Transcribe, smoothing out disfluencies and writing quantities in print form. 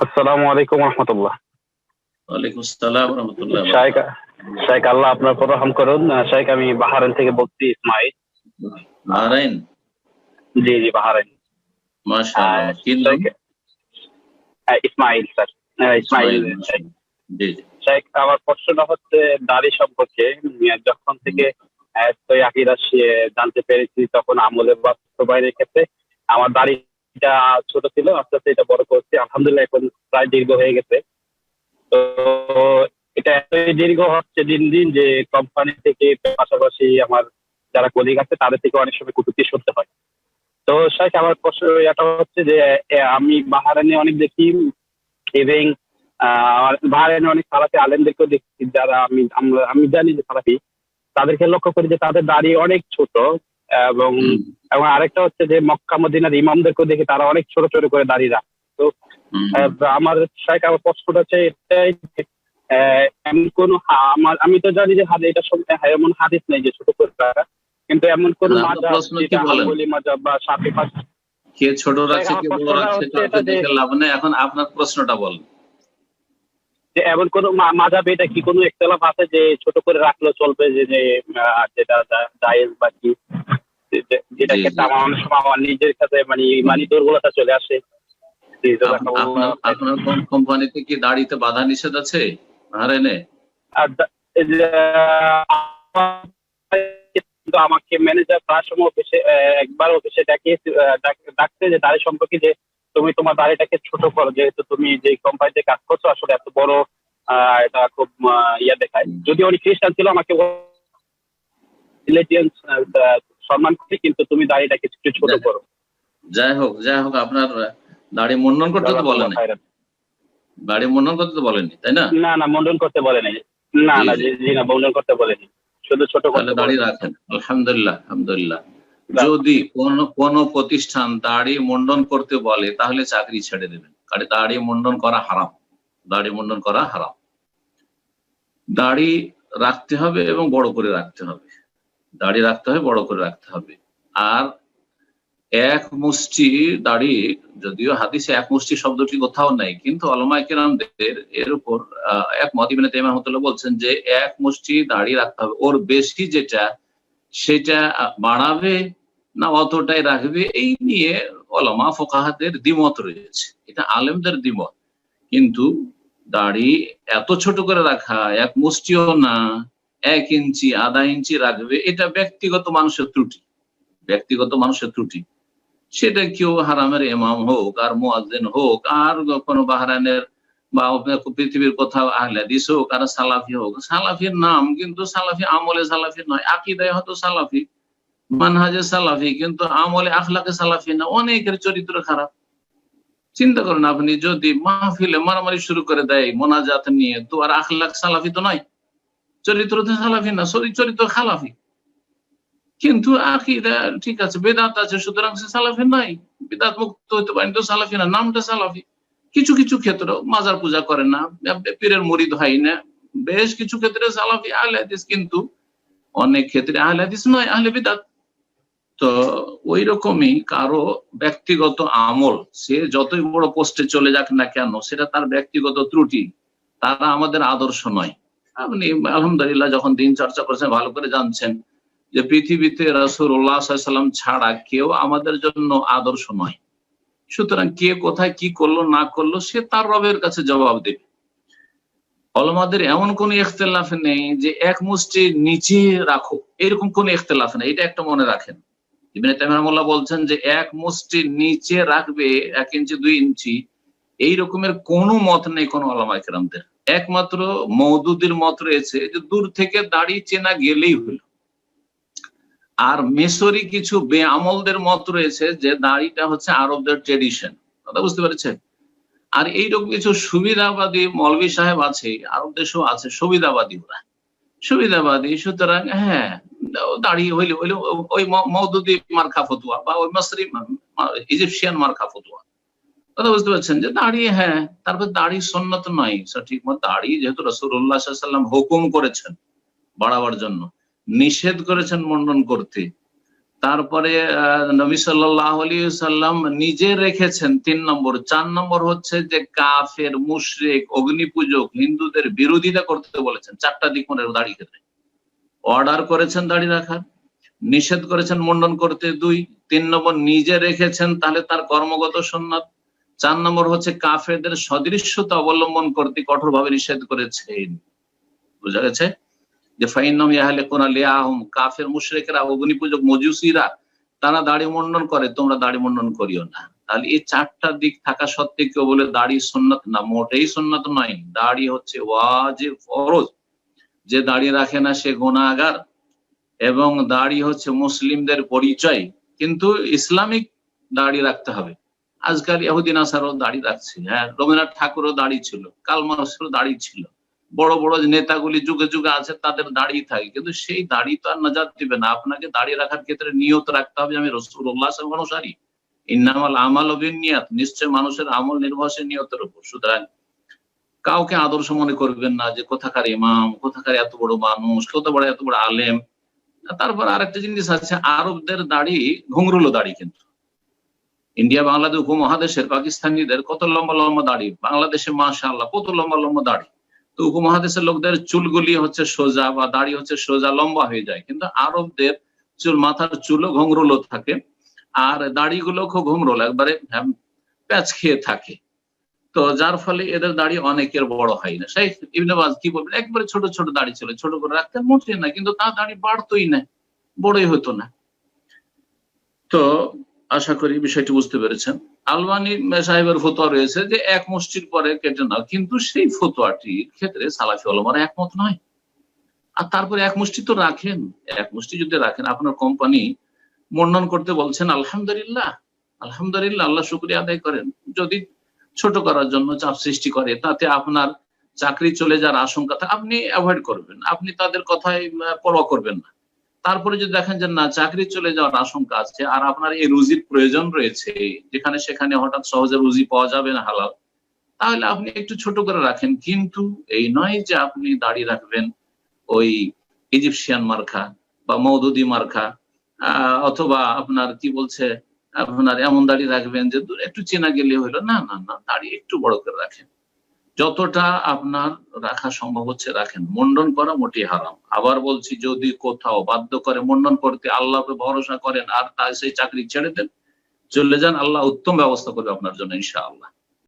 আসসালামু আলাইকুম রহমতুল্লাহ। ওয়ালাইকুম আসসালাম রহমতুল্লাহ। শাইখ শাইখ আল্লাহ আপনার উপর রহম করুন। শাইখ আমি বাহারাইন থেকে বলছি, ইসমাইল। বাহরাইন? জি জি, বাহারাইন। মাশাআল্লাহ। কি নাম? শাইখ ইসমাইল স্যার। ইসমাইল। ইসমাইল, মাশাআল্লাহ। জি জি। শাইখ, আমার প্রশ্নটা হচ্ছে দাড়ি সম্পর্কে। যখন থেকে সই আকিদা জানতে পেরেছি, তখন আমলে বাস্তবায়নের ক্ষেত্রে আমার দাড়িটা ছোট ছিল, আস্তে আস্তে এটা বড় করছি। আলহামদুলিল্লাহ এখন প্রায় দীর্ঘ হয়ে গেছে। তো এটা এতই দীর্ঘ হচ্ছে দিন দিন যে কোম্পানি থেকে, পাশাপাশি আমার যারা কলিগ আছে তাদের থেকে অনেক সময় কটূক্তি শুনতে হয়। তো শাইখ, আমার প্রশ্ন এটা হচ্ছে যে আমি বাহারাইনে অনেক দেখি, এবং বাহারাইনে অনেক সালাফি আলেমদেরকেও দেখছি, যারা আমি জানি যে সালাফি, তাদেরকে লক্ষ্য করি যে তাদের দাড়ি অনেক ছোট। এবং এবং আরেকটা হচ্ছে যে মক্কা মদিনার ইমামদেরকেও দেখি, তারা অনেক ছোট ছোট করে দাড়ি রাখে। তো আমার শাইখ, আমার প্রশ্নটা হচ্ছে এটাই, এমন কোন আমি তো জানি যে এটা এমন হাদিস নেই যে ছোট করে রাখা, কিন্তু এমন কোন মাযহাব, যেটা হাম্বলি মাযহাব বা শাফিঈ মাযহাব, কে ছোট রাখছে কে বড় রাখছে এটা দেখে লাভ নেই। এখন আপনার প্রশ্নটা বলেন যে এমন কোন মাযহাবে এটা কি কোনো ইখতিলাফ আছে যে ছোট করে রাখলেও চলবে, যে যেটা জায়েজ বা কি, যেটা ক্ষেত্রে আমার অনেক সময় আমার নিজের কাছে মানে দুর্বলতা চলে আসে। আপনার কোন কোম্পানিতে কি দাড়িতে বাধা নিষেধ আছে বাহরাইনে? আমাকে ম্যানেজার প্রায় সময় একবার অফিসে ডাকছে যে দাড়ি সম্পর্কে, যে তুমি তোমার দাড়িটাকে ছোট করো, যেহেতু তুমি যে কোম্পানিতে কাজ করছো আসলে এত বড়, এটা খুব দেখায়। যদি উনি খ্রিস্টান ছিল, আমাকে সম্মান করি, কিন্তু তুমি দাড়িটাকে একটু ছোট করো। যাই হোক আপনার দাড়ি মুন্ডন করতে তো বলেন, দাড়ি মুন্ডন করতে তো বলেনি, তাই না? না, মুন্ডন করতে বলেনি। না, জি না, মুন্ডন করতে বলেনি, শুধু ছোট করতে দাড়ি রাখেন। আলহামদুলিল্লাহ আলহামদুলিল্লাহ। যদি কোন প্রতিষ্ঠান দাড়ি মুন্ডন করতে বলে, তাহলে চাকরি ছেড়ে দেবেন, কারণ দাড়ি মুন্ডন করা হারাম। দাড়ি মুন্ডন করা হারাম। দাড়ি রাখতে হবে এবং বড় করে রাখতে হবে। দাড়ি রাখতে হবে, বড় করে রাখতে হবে। আর এক মুষ্টি দাড়ি, যদিও হাদিসে এক মুষ্টি শব্দটি কোথাও নাই, কিন্তু উলামায়ে কেরামদের এর উপর একমত। ইবনে তাইমিয়া রাহমাতুল্লাহ বলছেন যে এক মুষ্টি দাড়ি রাখতে হবে, ওর বেশি যেটা সেটা বাড়াবে না অতটাই রাখবে, এই নিয়ে উলামা ফুকাহাদের দ্বিমত রয়েছে। এটা আলেমদের দ্বিমত। কিন্তু দাড়ি এত ছোট করে রাখা, এক মুষ্টিও না, 1 ইঞ্চি আধা ইঞ্চি রাখবে, এটা ব্যক্তিগত মানুষের ত্রুটি। ব্যক্তিগত মানুষের ত্রুটি। সেটা কেউ হারামের ইমাম হোক, আর মুয়াজ্জিন হোক, আর কোনো বাহরাইনের বা পৃথিবীর কোথাও আহলে হাদিস হোক, আর সালাফি হোক, সালাফির নাম কিন্তু সালাফি আমলে সালাফি নয়। আকীদায় হয়তো সালাফি, মানহাজে সালাফি, কিন্তু আমলে আখলাকে সালাফি না। অনেকের চরিত্র খারাপ। চিন্তা করেন, আপনি যদি মাহফিলে মারামারি শুরু করে দেয় মোনাজাত নিয়ে, তো আর আখলাক সালাফি তো নয়, চরিত্র তো সালাফি না, চরিত্র খালাফি। কিন্তু আকীদা ঠিক আছে, বেদাত আছে, সুতরাং সে সালাফি নাই, বিদআত মুক্ত হতে পারেন তো সালাফি না, নামটা সালাফি। কিছু কিছু ক্ষেত্রে মাজার পূজা করে না, পীরের মুরিদ হয় না, বেশ কিছু ক্ষেত্রে সালাফি আহলে হাদিস, কিন্তু অনেক ক্ষেত্রে আহলে হাদিস নয়, আহলে বিদআত। তো ওই রকমই কারো ব্যক্তিগত আমল, সে যতই বড় পোস্টে চলে যাক না কেন, সেটা তার ব্যক্তিগত ত্রুটি, তারা আমাদের আদর্শ নয়। আপনি আলহামদুলিল্লাহ যখন দিন চর্চা করছেন, ভালো করে জানছেন যে পৃথিবীতে রাসূলুল্লাহ সাল্লাল্লাহু আলাইহি ওয়াসাল্লাম ছাড়া কেউ আমাদের জন্য আদর্শ নয়। সুতরাং কে কোথায় কি করলো না করলো, সে তার রবের কাছে জবাব দেবে। উলামাদের এমন কোন ইখতিলাফ নেই যে এক মুষ্টির নিচে রাখো, এরকম কোন ইখতিলাফ নেই, এটা একটা মনে রাখেন। ইবনে তাইমিয়া রাহিমাহুল্লাহ বলছেন যে এক মুষ্টির নিচে রাখবে 1 ইঞ্চি 2 ইঞ্চি, এই রকমের কোনো মত নেই কোন উলামায়ে কেরামদের। একমাত্র মওদুদির মত রয়েছে যে দূর থেকে দাড়ি চেনা গেলেই হলো। আর মিশরি কিছু বেআমলদের মত রয়েছে যে দাড়িটা হচ্ছে আরবদের ট্রেডিশন। কথা বুঝতে পেরেছেন? আর এইরকম কিছু সুবিধাবাদী মৌলভী সাহেব আছে, আরব দেশেও আছে সুবিধাবাদী, ওরা সুবিধাবাদী। সুতরাং হ্যাঁ, দাড়ি হইলে ওই মওদুদি মার্কা ফতুয়া বা ওই মিশরি ইজিপশিয়ান মার্কা ফতুয়া। কথা বুঝতে পারছেন যে দাড়ি, হ্যাঁ, তারপর দাড়ি সুন্নত নয় সঠিক মত। দাড়ি যেহেতু রাসূলুল্লাহ সাল্লাল্লাহু আলাইহি ওয়াসাল্লাম হুকুম করেছেন বাড়াবার জন্য, নিষেধ করেছেন মুন্ডন করতে, তারপরে নবী সাল্লাল্লাহু আলাইহি সাল্লাম নিজে রেখেছেন 3 নম্বর। 4 নম্বর হচ্ছে যে কাফের, মুশরিক, অগ্নিপূজক, হিন্দুদের বিরোধিতা করতে বলেছেন। 4টা দিক মনে রাখবেন দাড়ি ক্ষেত্রে। অর্ডার করেছেন দাড়ি রাখার, নিষেধ করেছেন মুন্ডন করতে 2, 3 নম্বর নিজে রেখেছেন, তাহলে তার কর্মগত সুন্নাত। 4 নম্বর হচ্ছে কাফেরদের সদৃশ্যতা অবলম্বন করতে কঠোরভাবে নিষেধ করেছেন। বুঝা গেছে? যে ফাইন্নাম ইয়াহলিকুনা লিয়াহুম, কাফের মুশরিকরা, অগ্নিপূজক, মজুসিরা তারা দাড়ি মুন্ডন করে, তোমরা দাড়ি মুন্ডন করিও না। তাহলে এই 4টা দিক থাকা সত্ত্বেও কেউ বলে দাড়ি সুন্নাত না, মোটেই সুন্নাত নয়। দাড়ি হচ্ছে ওয়াজিব, ফরজ। যে দাড়ি রাখে না সে গুনাহগার, এবং দাড়ি হচ্ছে মুসলিমদের পরিচয়। কিন্তু ইসলামিক দাড়ি রাখতে হবে। আজকাল ইহুদি নাসারাও দাড়ি রাখছে। হ্যাঁ, রবীন্দ্রনাথ ঠাকুরও দাড়ি ছিল, কার্ল মার্কসেরও দাড়ি ছিল, বড় বড় নেতাগুলি যুগে যুগে আছে তাদের দাড়ি থাকে, কিন্তু সেই দাড়ি তো আর নাজাত দিবে না। আপনাকে দাড়ি রাখার ক্ষেত্রে নিয়ত রাখতে হবে আমি রাসূলুল্লাহ সাল্লাল্লাহু আলাইহি ওয়াসাল্লাম অনুসারী। ইন্নামাল আমালু বিন্নিয়াত, নিশ্চয় মানুষের আমল নির্ভরশীল নিয়তের উপর। সুতরাং কাউকে আদর্শ মনে করবেন না যে কোথাকার ইমাম, কোথাকার এত বড় মানুষ, কত বড় এত বড় আলেম। তারপর আরেকটা জিনিস আছে, আরবদের দাড়ি ঘুংরুলো দাড়ি, কিন্তু ইন্ডিয়া, বাংলাদেশ, উপমহাদেশের পাকিস্তানিদের কত লম্বা লম্বা দাড়ি, বাংলাদেশে মাশাআল্লাহ কত লম্বা লম্বা দাড়ি। তো উপমহাদেশের লোকদের চুলগুলি হচ্ছে সোজা, বা দাড়ি হচ্ছে সোজা লম্বা হয়ে যায়, কিন্তু আরবদের চুল, মাথার চুলও ঘুংরুলো থাকে, আর দাড়িগুলো খুব ঘুংরুলো, একবারে প্যাচ খেয়ে থাকে। তো যার ফলে এদের দাড়ি অনেকের বড় হয় না। শাইখ ইবনে বাজ কি বলবেন, একবারে ছোট ছোট দাড়ি ছিল, ছোট করে রাখতেন, মোটেই না, কিন্তু তার দাড়ি বাড়তোই না, বড়ই হতো না। তো আশা করি বিষয়টি বুঝতে পেরেছেন। আলবানী সাহেবের ফতোয়া রয়েছে যে এক মুষ্টির পরে কেটে নাও, কিন্তু সেই ফতোয়াটির ক্ষেত্রে সালাফি উলামারা একমত নয়। আর তারপরে এক মুষ্টি তো রাখেন, এক মুষ্টি যদি রাখেন, আপনার কোম্পানি মুন্ডন করতে বলছেন, আলহামদুলিল্লাহ, আলহামদুলিল্লাহ, আল্লাহ শুকরিয়া আদায় করেন। যদি ছোট করার জন্য চাপ সৃষ্টি করে, তাতে আপনার চাকরি চলে যাওয়ার আশঙ্কা থাকে, আপনি অ্যাভয়েড করবেন, আপনি তাদের কথায় পরোয়া করবেন না। তারপরে যদি দেখেন যে না, চাকরি চলে যাওয়ার আশঙ্কা আছে, আর আপনার এই রুজির প্রয়োজন রয়েছে, যেখানে সেখানে হঠাৎ সহজে রুজি পাওয়া যাবে না হালাল, তাহলে আপনি একটু ছোট করে রাখেন। কিন্তু এই নয় যে আপনি দাড়ি রাখবেন ওই ইজিপশিয়ান মার্কা বা মওদুদি মার্কা, অথবা আপনার কি বলছে, আপনার এমন দাড়ি রাখবেন যে একটু চেনা গেলে হইলো না। না না, দাড়ি একটু বড় করে রাখেন, যতটা আপনার রাখা সম্ভব হচ্ছে রাখেন। মুন্ডন করা মোটেই হারাম। আবার বলছি, যদি কোথাও বাধ্য করে মুন্ডন করতে, আল্লাহকে ভরসা করেন আর তাই সেই চাকরি ছেড়ে দেন, চলে যান, আল্লাহ উত্তম ব্যবস্থা করবে আপনার জন্য ইনশাআল্লাহ।